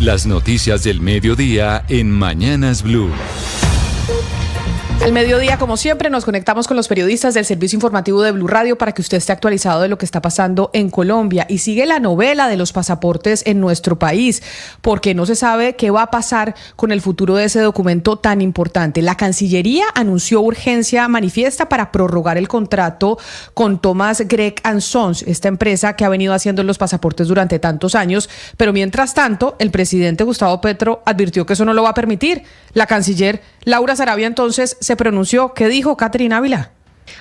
Las noticias del mediodía en Mañanas Blue. Al mediodía, como siempre, nos conectamos con los periodistas del servicio informativo de Blue Radio para que usted esté actualizado de lo que está pasando en Colombia. Y sigue la novela de los pasaportes en nuestro país, porque no se sabe qué va a pasar con el futuro de ese documento tan importante. La Cancillería anunció urgencia manifiesta para prorrogar el contrato con Thomas Gregg & Sons, esta empresa que ha venido haciendo los pasaportes durante tantos años. Pero mientras tanto, el presidente Gustavo Petro advirtió que eso no lo va a permitir. La canciller Laura Sarabia entonces se pronunció. ¿Qué dijo Catherine Ávila?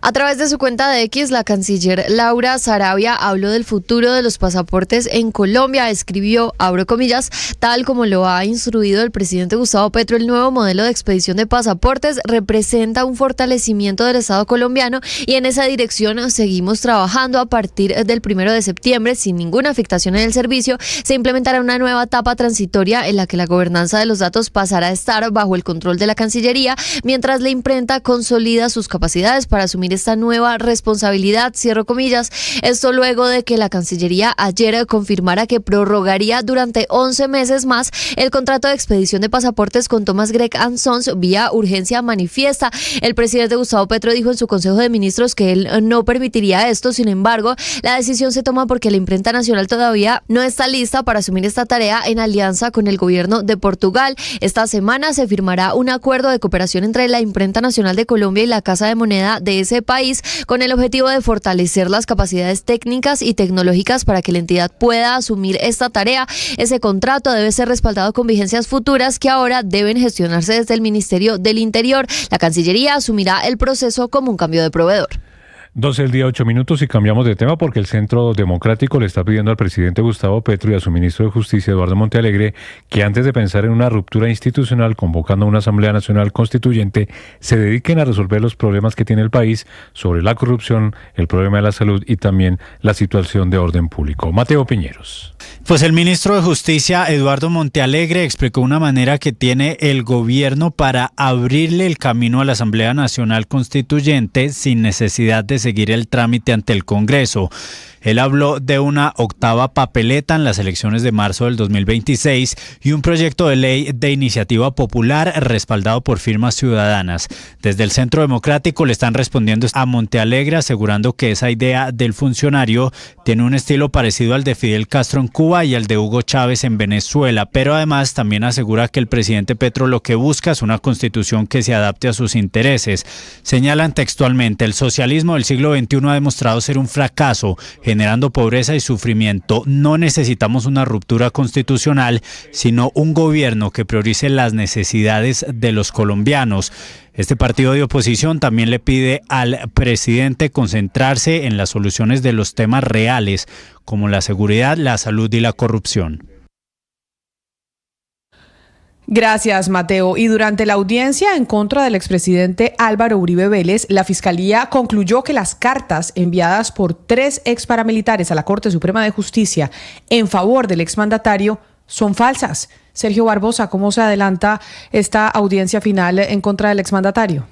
A través de su cuenta de X, la canciller Laura Sarabia habló del futuro de los pasaportes en Colombia. Escribió, abro comillas, tal como lo ha instruido el presidente Gustavo Petro, el nuevo modelo de expedición de pasaportes representa un fortalecimiento del Estado colombiano y en esa dirección seguimos trabajando. A partir del 1 de septiembre, sin ninguna afectación en el servicio, se implementará una nueva etapa transitoria en la que la gobernanza de los datos pasará a estar bajo el control de la Cancillería, mientras la imprenta consolida sus capacidades para asumir esta nueva responsabilidad, cierro comillas. Esto luego de que la Cancillería ayer confirmara que prorrogaría durante 11 meses más el contrato de expedición de pasaportes con Thomas Gregg & Sons vía urgencia manifiesta. El presidente Gustavo Petro dijo en su Consejo de Ministros que él no permitiría esto. Sin embargo, la decisión se toma porque la imprenta nacional todavía no está lista para asumir esta tarea en alianza con el gobierno de Portugal. Esta semana se firmará un acuerdo de cooperación entre la Imprenta Nacional de Colombia y la Casa de Moneda de ese país con el objetivo de fortalecer las capacidades técnicas y tecnológicas para que la entidad pueda asumir esta tarea. Ese contrato debe ser respaldado con vigencias futuras que ahora deben gestionarse desde el Ministerio del Interior. La Cancillería asumirá el proceso como un cambio de proveedor. 12:08 y cambiamos de tema porque el Centro Democrático le está pidiendo al presidente Gustavo Petro y a su ministro de Justicia, Eduardo Montealegre, que antes de pensar en una ruptura institucional convocando una Asamblea Nacional Constituyente, se dediquen a resolver los problemas que tiene el país sobre la corrupción, el problema de la salud y también la situación de orden público. Mateo Piñeros. Pues el ministro de Justicia, Eduardo Montealegre, explicó una manera que tiene el gobierno para abrirle el camino a la Asamblea Nacional Constituyente sin necesidad de seguir el trámite ante el Congreso. Él habló de una octava papeleta en las elecciones de marzo del 2026 y un proyecto de ley de iniciativa popular respaldado por firmas ciudadanas. Desde el Centro Democrático le están respondiendo a Montealegre asegurando que esa idea del funcionario tiene un estilo parecido al de Fidel Castro en Cuba y al de Hugo Chávez en Venezuela, pero además también asegura que el presidente Petro lo que busca es una constitución que se adapte a sus intereses. Señalan textualmente, el socialismo del siglo XXI ha demostrado ser un fracaso, generando pobreza y sufrimiento. No necesitamos una ruptura constitucional, sino un gobierno que priorice las necesidades de los colombianos. Este partido de oposición también le pide al presidente concentrarse en las soluciones de los temas reales, como la seguridad, la salud y la corrupción. Gracias, Mateo. Y durante la audiencia en contra del expresidente Álvaro Uribe Vélez, la Fiscalía concluyó que las cartas enviadas por 3 exparamilitares a la Corte Suprema de Justicia en favor del exmandatario son falsas. Sergio Barbosa, ¿cómo se adelanta esta audiencia final en contra del exmandatario?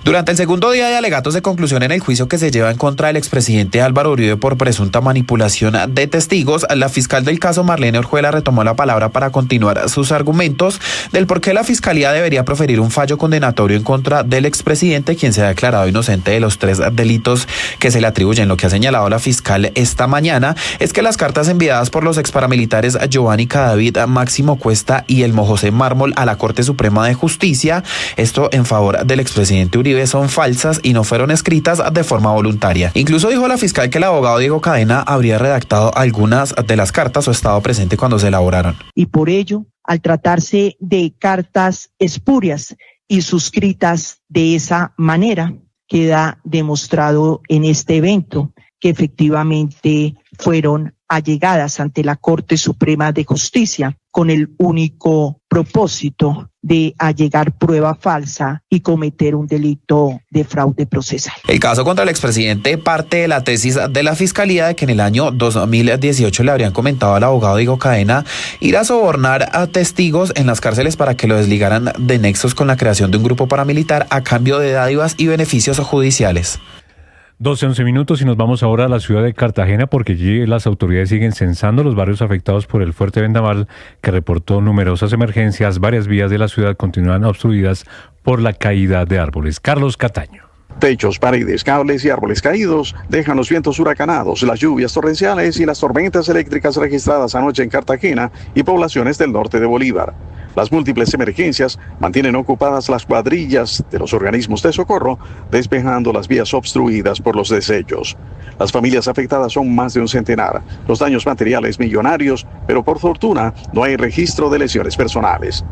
Durante el segundo día de alegatos de conclusión en el juicio que se lleva en contra del expresidente Álvaro Uribe por presunta manipulación de testigos, la fiscal del caso Marlene Orjuela retomó la palabra para continuar sus argumentos del por qué la fiscalía debería proferir un fallo condenatorio en contra del expresidente, quien se ha declarado inocente de los 3 delitos que se le atribuyen. Lo que ha señalado la fiscal esta mañana es que las cartas enviadas por los exparamilitares Giovanni Cadavid, Máximo Cuesta y Elmo José Mármol a la Corte Suprema de Justicia, esto en favor del expresidente Uribe, son falsas y no fueron escritas de forma voluntaria. Incluso dijo la fiscal que el abogado Diego Cadena habría redactado algunas de las cartas o estado presente cuando se elaboraron. Y por ello, al tratarse de cartas espurias y suscritas de esa manera, queda demostrado en este evento que efectivamente fueron allegadas ante la Corte Suprema de Justicia con el único propósito de allegar prueba falsa y cometer un delito de fraude procesal. El caso contra el expresidente parte de la tesis de la Fiscalía de que en el año 2018 le habrían comentado al abogado Diego Cadena ir a sobornar a testigos en las cárceles para que lo desligaran de nexos con la creación de un grupo paramilitar a cambio de dádivas y beneficios judiciales. 12:11 minutos y nos vamos ahora a la ciudad de Cartagena porque allí las autoridades siguen censando los barrios afectados por el fuerte vendaval que reportó numerosas emergencias. Varias vías de la ciudad continúan obstruidas por la caída de árboles. Carlos Cataño. Techos, paredes, cables y árboles caídos dejan los vientos huracanados, las lluvias torrenciales y las tormentas eléctricas registradas anoche en Cartagena y poblaciones del norte de Bolívar. Las múltiples emergencias mantienen ocupadas las cuadrillas de los organismos de socorro, despejando las vías obstruidas por los desechos. Las familias afectadas son más de un centenar. Los daños materiales millonarios, pero por fortuna no hay registro de lesiones personales.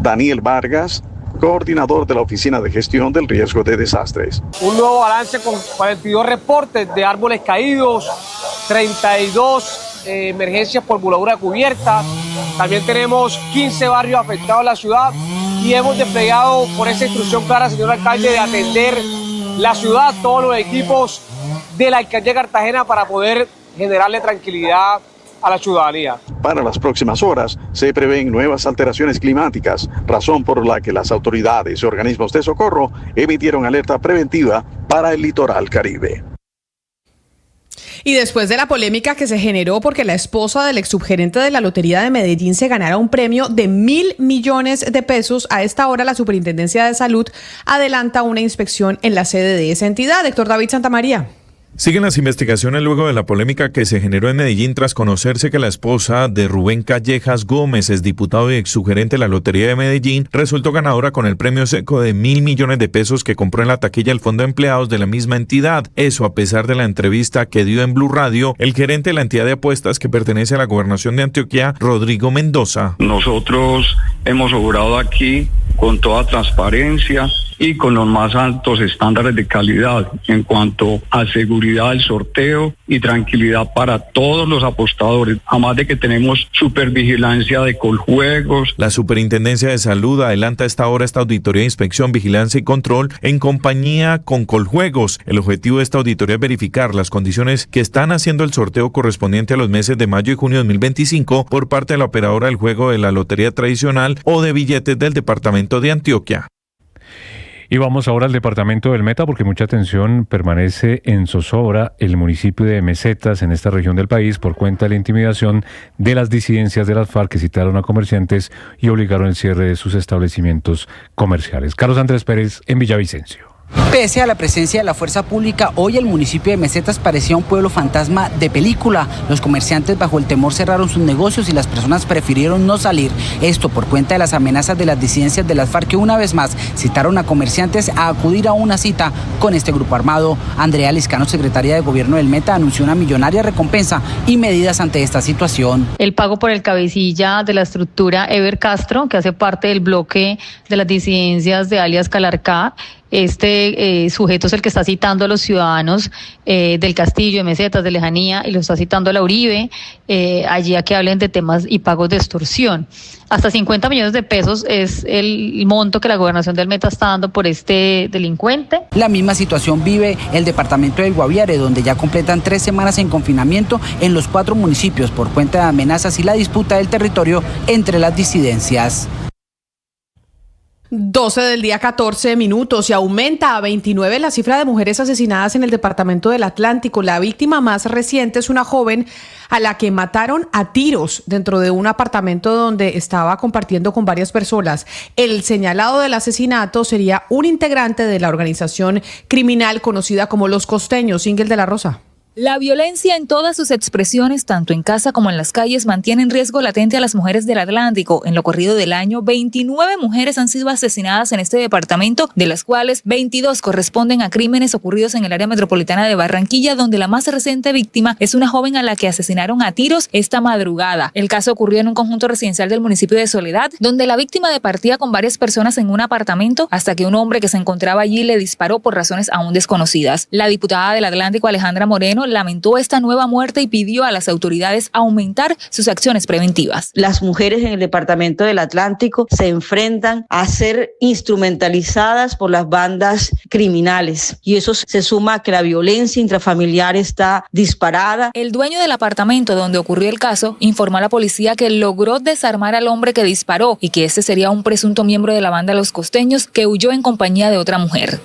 Daniel Vargas, coordinador de la Oficina de Gestión del Riesgo de Desastres. Un nuevo balance con 42 reportes de árboles caídos, 32 emergencias por voladura cubierta. También tenemos 15 barrios afectados en la ciudad y hemos desplegado por esa instrucción clara, señor alcalde, de atender la ciudad, todos los equipos de la alcaldía de Cartagena para poder generarle tranquilidad a la ciudadanía. Para las próximas horas se prevén nuevas alteraciones climáticas, razón por la que las autoridades y organismos de socorro emitieron alerta preventiva para el litoral Caribe. Y después de la polémica que se generó porque la esposa del exsubgerente de la Lotería de Medellín se ganara un premio de 1.000 millones de pesos, a esta hora la Superintendencia de Salud adelanta una inspección en la sede de esa entidad. Héctor David Santamaría. Siguen las investigaciones luego de la polémica que se generó en Medellín tras conocerse que la esposa de Rubén Callejas Gómez, exdiputado y exsugerente de la Lotería de Medellín, resultó ganadora con el premio seco de 1.000 millones de pesos que compró en la taquilla el Fondo de Empleados de la misma entidad. Eso a pesar de la entrevista que dio en Blue Radio el gerente de la entidad de apuestas que pertenece a la Gobernación de Antioquia, Rodrigo Mendoza. Nosotros hemos obrado aquí con toda transparencia y con los más altos estándares de calidad en cuanto a seguridad del sorteo y tranquilidad para todos los apostadores, además de que tenemos supervigilancia de Coljuegos. La Superintendencia de Salud adelanta a esta hora esta auditoría de inspección, vigilancia y control en compañía con Coljuegos. El objetivo de esta auditoría es verificar las condiciones que están haciendo el sorteo correspondiente a los meses de mayo y junio de 2025 por parte de la operadora del juego de la lotería tradicional o de billetes del departamento de Antioquia. Y vamos ahora al departamento del Meta porque mucha atención permanece en zozobra el municipio de Mesetas en esta región del país por cuenta de la intimidación de las disidencias de las FARC que citaron a comerciantes y obligaron el cierre de sus establecimientos comerciales. Carlos Andrés Pérez en Villavicencio. Pese a la presencia de la fuerza pública, hoy el municipio de Mesetas parecía un pueblo fantasma de película. Los comerciantes bajo el temor cerraron sus negocios y las personas prefirieron no salir. Esto por cuenta de las amenazas de las disidencias de las FARC que una vez más citaron a comerciantes a acudir a una cita con este grupo armado. Andrea Liscano, secretaria de Gobierno del Meta, anunció una millonaria recompensa y medidas ante esta situación. El pago por el cabecilla de la estructura Ever Castro, que hace parte del bloque de las disidencias de alias Calarcá. Este sujeto es el que está citando a los ciudadanos del Castillo, de Mesetas, de Lejanía, y lo está citando a la Uribe, allí a que hablen de temas y pagos de extorsión. Hasta 50 millones de pesos es el monto que la Gobernación del Meta está dando por este delincuente. La misma situación vive el departamento del Guaviare, donde ya completan 3 semanas en confinamiento en los 4 municipios por cuenta de amenazas y la disputa del territorio entre las disidencias. 12 del día, 14 minutos, y aumenta a 29 la cifra de mujeres asesinadas en el departamento del Atlántico. La víctima más reciente es una joven a la que mataron a tiros dentro de un apartamento donde estaba compartiendo con varias personas. El señalado del asesinato sería un integrante de la organización criminal conocida como Los Costeños. Ingel de la Rosa. La violencia en todas sus expresiones, tanto en casa como en las calles, mantiene en riesgo latente a las mujeres del Atlántico. En lo corrido del año, 29 mujeres han sido asesinadas en este departamento, de las cuales 22 corresponden a crímenes ocurridos en el área metropolitana de Barranquilla, donde la más reciente víctima es una joven a la que asesinaron a tiros esta madrugada. El caso ocurrió en un conjunto residencial del municipio de Soledad, donde la víctima departía con varias personas en un apartamento hasta que un hombre que se encontraba allí le disparó por razones aún desconocidas. La diputada del Atlántico, Alejandra Moreno, lamentó esta nueva muerte y pidió a las autoridades aumentar sus acciones preventivas. Las mujeres en el departamento del Atlántico se enfrentan a ser instrumentalizadas por las bandas criminales y eso se suma a que la violencia intrafamiliar está disparada. El dueño del apartamento donde ocurrió el caso informó a la policía que logró desarmar al hombre que disparó y que este sería un presunto miembro de la banda Los Costeños que huyó en compañía de otra mujer.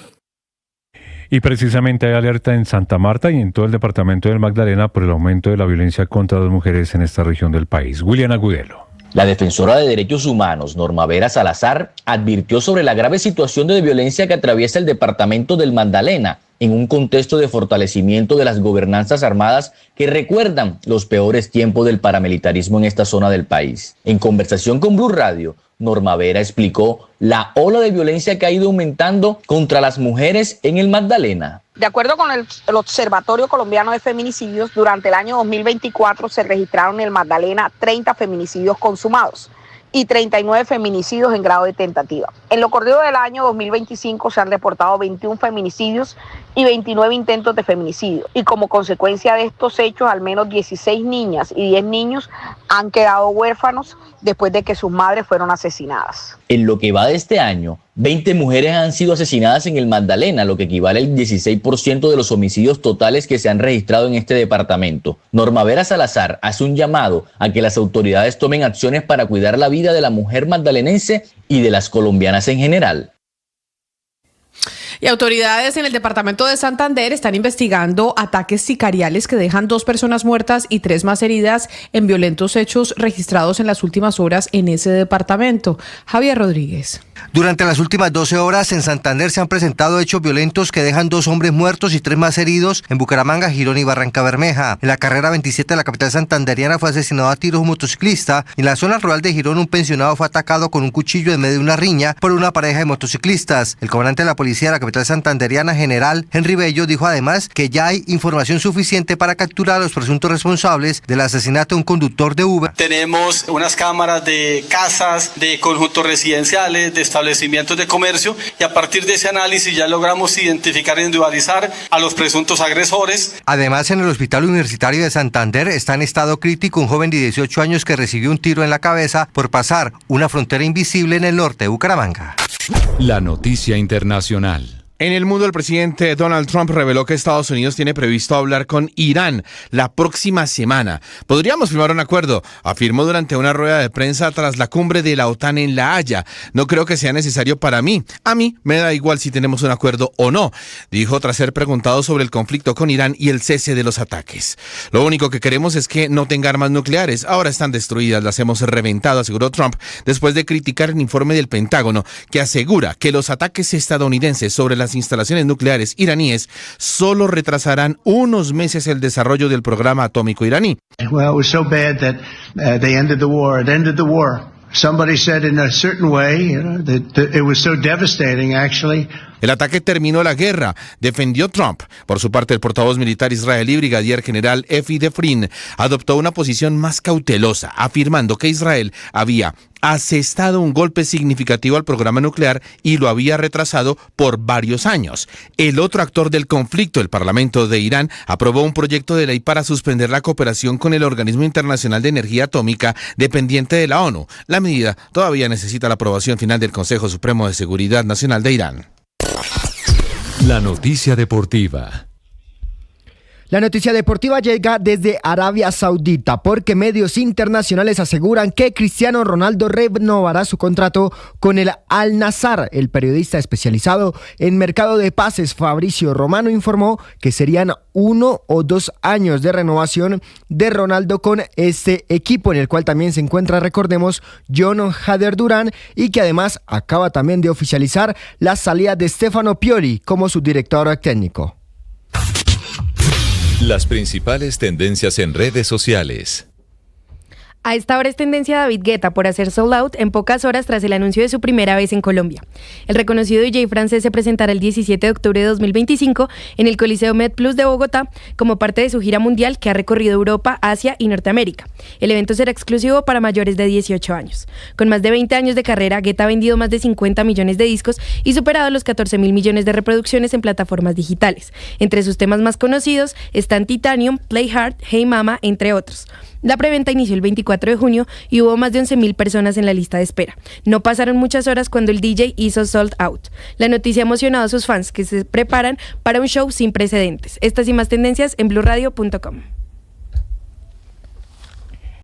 Y precisamente hay alerta en Santa Marta y en todo el departamento del Magdalena por el aumento de la violencia contra las mujeres en esta región del país. William Agudelo. La defensora de derechos humanos, Norma Vera Salazar, advirtió sobre la grave situación de violencia que atraviesa el departamento del Magdalena en un contexto de fortalecimiento de las gobernanzas armadas que recuerdan los peores tiempos del paramilitarismo en esta zona del país. En conversación con Blue Radio, Norma Vera explicó la ola de violencia que ha ido aumentando contra las mujeres en el Magdalena. De acuerdo con el Observatorio Colombiano de Feminicidios, durante el año 2024 se registraron en el Magdalena 30 feminicidios consumados y 39 feminicidios en grado de tentativa. En lo corrido del año 2025 se han reportado 21 feminicidios y 29 intentos de feminicidio. Y como consecuencia de estos hechos, al menos 16 niñas y 10 niños han quedado huérfanos después de que sus madres fueron asesinadas. En lo que va de este año, 20 mujeres han sido asesinadas en el Magdalena, lo que equivale al 16% de los homicidios totales que se han registrado en este departamento. Norma Vera Salazar hace un llamado a que las autoridades tomen acciones para cuidar la vida de la mujer magdalenense y de las colombianas en general. Y autoridades en el departamento de Santander están investigando ataques sicariales que dejan 2 personas muertas y 3 más heridas en violentos hechos registrados en las últimas horas en ese departamento. Javier Rodríguez. Durante las últimas 12 horas en Santander se han presentado hechos violentos que dejan 2 hombres muertos y 3 más heridos en Bucaramanga, Girón y Barrancabermeja. En la carrera 27 de la capital santanderiana fue asesinado a tiros un motociclista. En la zona rural de Girón, un pensionado fue atacado con un cuchillo en medio de una riña por una pareja de motociclistas. El comandante de la policía de la capital santanderiana, general Henry Bello, dijo además que ya hay información suficiente para capturar a los presuntos responsables del asesinato de un conductor de Uber. Tenemos unas cámaras de casas, de conjuntos residenciales, de establecimientos de comercio, y a partir de ese análisis ya logramos identificar e individualizar a los presuntos agresores. Además, en el Hospital Universitario de Santander está en estado crítico un joven de 18 años que recibió un tiro en la cabeza por pasar una frontera invisible en el norte de Bucaramanga. La noticia internacional. En el mundo, el presidente Donald Trump reveló que Estados Unidos tiene previsto hablar con Irán la próxima semana. Podríamos firmar un acuerdo, afirmó durante una rueda de prensa tras la cumbre de la OTAN en La Haya. No creo que sea necesario para mí. A mí me da igual si tenemos un acuerdo o no, dijo tras ser preguntado sobre el conflicto con Irán y el cese de los ataques. Lo único que queremos es que no tenga armas nucleares. Ahora están destruidas, las hemos reventado, aseguró Trump, después de criticar el informe del Pentágono que asegura que los ataques estadounidenses sobre las instalaciones nucleares iraníes solo retrasarán unos meses el desarrollo del programa atómico iraní. Well, it was so bad that they ended the war. It ended the war. Somebody said in a certain way, that it was so devastating, actually. El ataque terminó la guerra, defendió Trump. Por su parte, el portavoz militar israelí, brigadier general Efi Defrin, adoptó una posición más cautelosa, afirmando que Israel había asestado un golpe significativo al programa nuclear y lo había retrasado por varios años. El otro actor del conflicto, el Parlamento de Irán, aprobó un proyecto de ley para suspender la cooperación con el Organismo Internacional de Energía Atómica dependiente de la ONU. La medida todavía necesita la aprobación final del Consejo Supremo de Seguridad Nacional de Irán. La noticia deportiva. La noticia deportiva llega desde Arabia Saudita porque medios internacionales aseguran que Cristiano Ronaldo renovará su contrato con el Al-Nassr. El periodista especializado en mercado de pases Fabricio Romano informó que serían 1 o 2 años de renovación de Ronaldo con este equipo, en el cual también se encuentra, recordemos, John Hader Durán, y que además acaba también de oficializar la salida de Stefano Pioli como su director técnico. Las principales tendencias en redes sociales. A esta hora es tendencia David Guetta por hacer sold out en pocas horas tras el anuncio de su primera vez en Colombia. El reconocido DJ francés se presentará el 17 de octubre de 2025 en el Coliseo MedPlus de Bogotá como parte de su gira mundial que ha recorrido Europa, Asia y Norteamérica. El evento será exclusivo para mayores de 18 años. Con más de 20 años de carrera, Guetta ha vendido más de 50 millones de discos y superado los 14.000 millones de reproducciones en plataformas digitales. Entre sus temas más conocidos están Titanium, Play Hard, Hey Mama, entre otros. La preventa inició el 24 de junio y hubo más de 11.000 personas en la lista de espera. No pasaron muchas horas cuando el DJ hizo sold out. La noticia ha emocionado a sus fans que se preparan para un show sin precedentes. Estas y más tendencias en bluradio.com.